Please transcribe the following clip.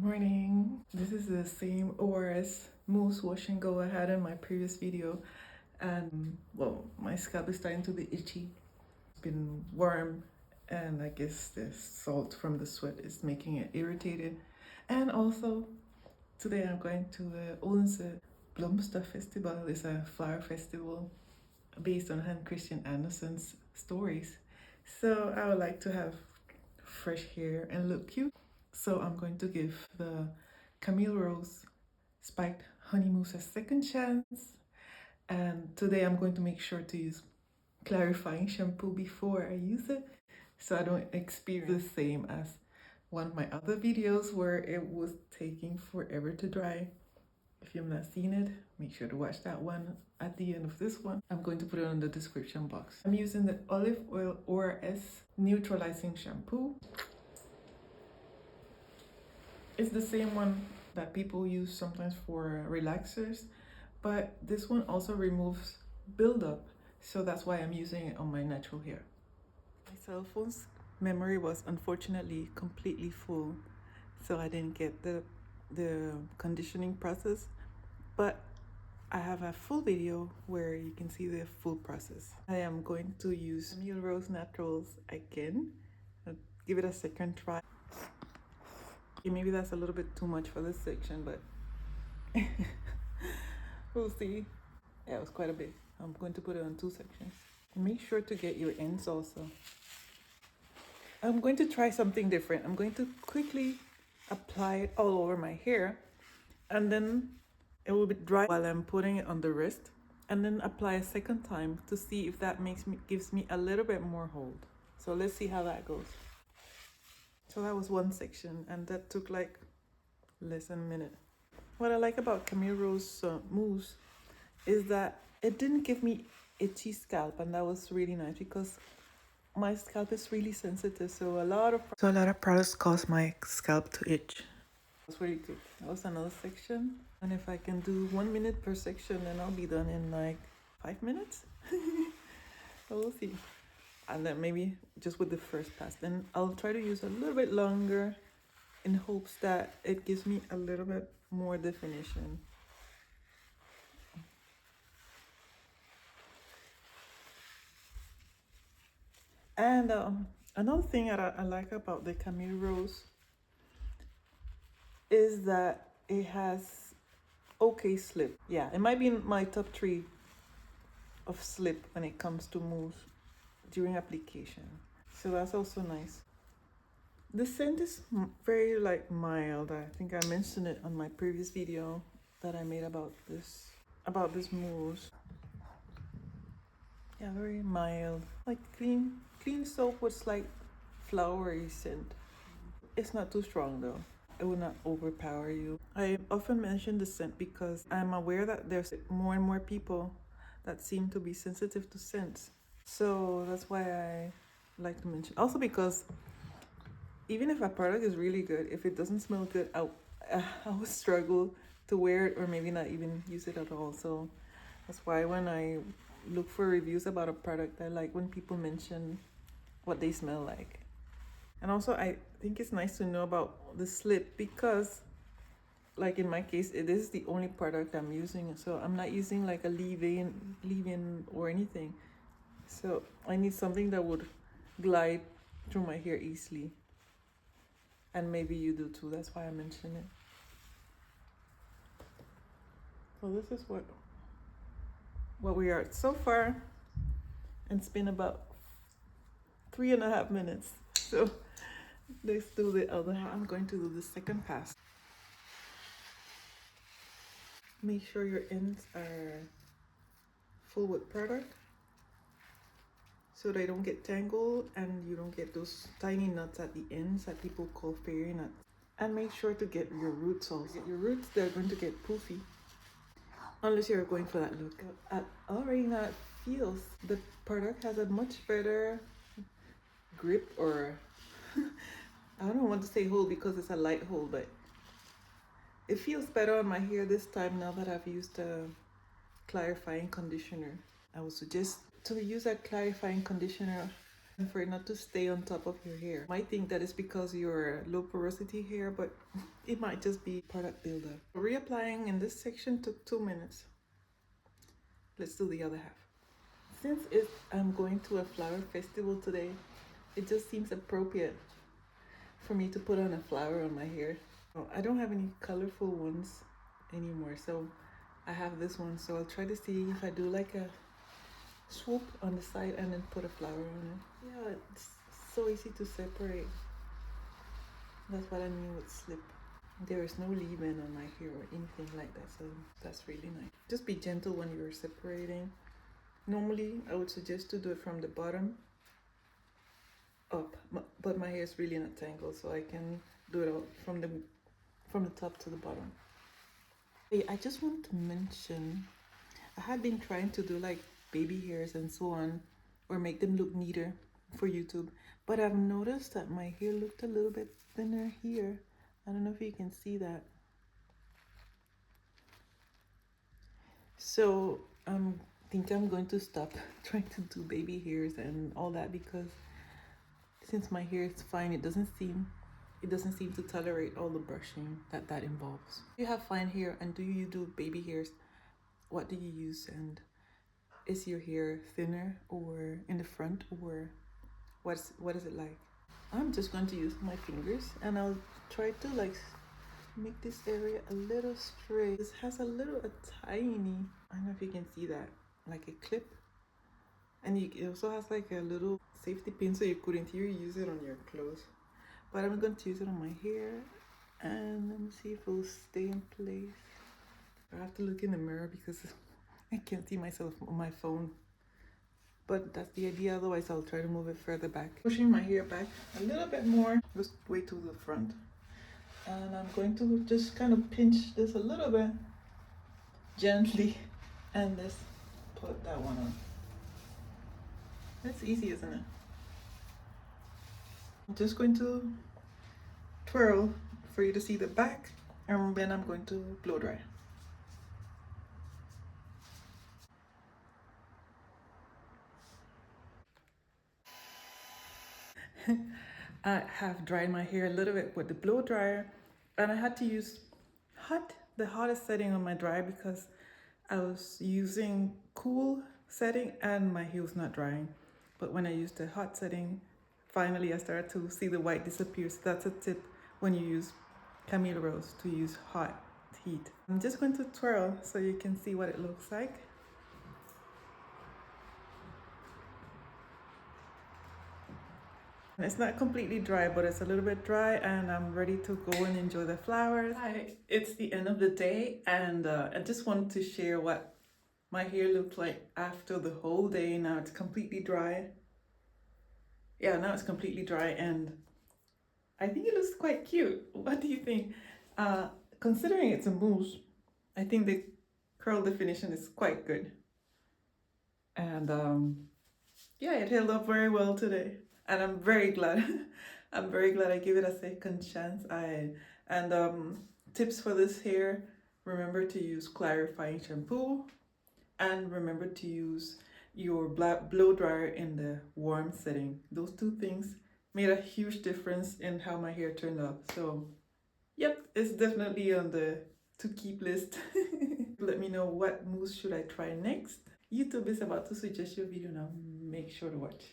Morning. This is the same ORS Mousse wash and go I had in my previous video, and well, my scalp is starting to be itchy. It's been warm, and I guess the salt from the sweat is making it irritated. And also, today I'm going to the Odense Blomster Festival. It's a flower festival based on Hans Christian Andersen's stories. So I would like to have fresh hair and look cute. So I'm going to give the Camille Rose Spiked Honey Mousse a second chance. And today I'm going to make sure to use clarifying shampoo before I use it, so I don't experience the same as one of my other videos where it was taking forever to dry. If you've not seen it, make sure to watch that one at the end of this one. I'm going to put it in the description box. I'm using the Olive Oil ORS Neutralizing Shampoo. It's the same one that people use sometimes for relaxers, but this one also removes buildup, so that's why I'm using it on my natural hair. My cell phone's memory was unfortunately completely full, so I didn't get the conditioning process, but I have a full video where you can see the full process. I am going to use Camille Rose Naturals again. I'll give it a second try. Maybe that's a little bit too much for this section, but we'll see. Yeah, it was quite a bit. I'm going to put it on 2 sections. And make sure to get your ends also. I'm going to try something different. I'm going to quickly apply it all over my hair, and then it will be dry while I'm putting it on the wrist, and then apply a second time to see if that gives me a little bit more hold. So let's see how that goes. So that was one section, and that took like less than a minute. What I like about Camille Rose Mousse is that it didn't give me itchy scalp, and that was really nice because my scalp is really sensitive, so a lot of products cause my scalp to itch. That's really good. That was another section, and if I can do 1 minute per section, then I'll be done in like 5 minutes. So we'll see. And then maybe just with the first pass, then I'll try to use a little bit longer in hopes that it gives me a little bit more definition. And another thing that I like about the Camille Rose is that it has okay slip. Yeah, it might be in my top 3 of slip when it comes to mousse during application. So that's also nice. The scent is very like mild. I think I mentioned it on my previous video that I made about this mousse. Yeah, very mild, like clean soap with slight flowery scent. It's not too strong though. It will not overpower you. I often mention the scent because I'm aware that there's more and more people that seem to be sensitive to scents. So that's why I like to mention. Also because even if a product is really good, if it doesn't smell good, I would struggle to wear it or maybe not even use it at all. So that's why when I look for reviews about a product, I like when people mention what they smell like. And also I think it's nice to know about the slip because like in my case, this is the only product I'm using, so I'm not using like a leave-in or anything. So I need something that would glide through my hair easily. And maybe you do too, that's why I mentioned it. So this is what we are at so far. And it's been about 3.5 minutes. So let's do the other half. I'm going to do the second pass. Make sure your ends are full with product so they don't get tangled and you don't get those tiny nuts at the ends that people call fairy nuts. And make sure to get your roots also. Get your roots, they're going to get poofy unless you're going for that look. I already know it feels the product has a much better grip, or I don't want to say hold because it's a light hold, but it feels better on my hair this time now that I've used a clarifying conditioner. I would suggest to use a clarifying conditioner for it not to stay on top of your hair. You might think that it's because you're low porosity hair, but it might just be product buildup. Reapplying in this section took 2 minutes. Let's do the other half. Since I'm going to a flower festival today, it just seems appropriate for me to put on a flower on my hair. I don't have any colorful ones anymore, so I have this one. So I'll try to see if I do like a swoop on the side and then put a flower on it. Yeah, it's so easy to separate. That's what I mean with slip. There is no leave-in on my hair or anything like that, so that's really nice. Just be gentle when you're separating. Normally, I would suggest to do it from the bottom up, but my hair is really not tangled, so I can do it all from the top to the bottom. Hey, I just want to mention, I had been trying to do like baby hairs and so on, or make them look neater for YouTube, but I've noticed that my hair looked a little bit thinner here. I don't know if you can see that. So I think I'm going to stop trying to do baby hairs and all that, because since my hair is fine, it doesn't seem to tolerate all the brushing that involves. If you have fine hair and do you do baby hairs, what do you use? And is your hair thinner or in the front, or what is it like? I'm just going to use my fingers and I'll try to like make this area a little straight. This has a tiny, I don't know if you can see that, like a clip. And it also has like a little safety pin, so you couldn't use it on your clothes. But I'm going to use it on my hair, and let me see if it will stay in place. I have to look in the mirror because I can't see myself on my phone. But that's the idea, otherwise I'll try to move it further back. Pushing my hair back a little bit more, just way to the front. And I'm going to just kind of pinch this a little bit, gently, and just put that one on. That's easy, isn't it? I'm just going to twirl for you to see the back, and then I'm going to blow dry. I have dried my hair a little bit with the blow dryer, and I had to use the hottest setting on my dryer because I was using cool setting and my hair was not drying. But when I used the hot setting, finally I started to see the white disappear. So that's a tip when you use Camille Rose, to use hot heat. I'm just going to twirl so you can see what it looks like. It's not completely dry, but it's a little bit dry, and I'm ready to go and enjoy the flowers. Hi, it's the end of the day, and I just wanted to share what my hair looked like after the whole day. Now it's completely dry. Yeah, now it's completely dry, and I think it looks quite cute. What do you think? Considering it's a mousse, I think the curl definition is quite good. And yeah, it held up very well today. And I'm very glad. I'm very glad I gave it a second chance. Tips for this hair: remember to use clarifying shampoo, and remember to use your blow dryer in the warm setting. Those two things made a huge difference in how my hair turned out. So yep, it's definitely on the to keep list. Let me know what mousse should I try next. YouTube is about to suggest your video now. Make sure to watch.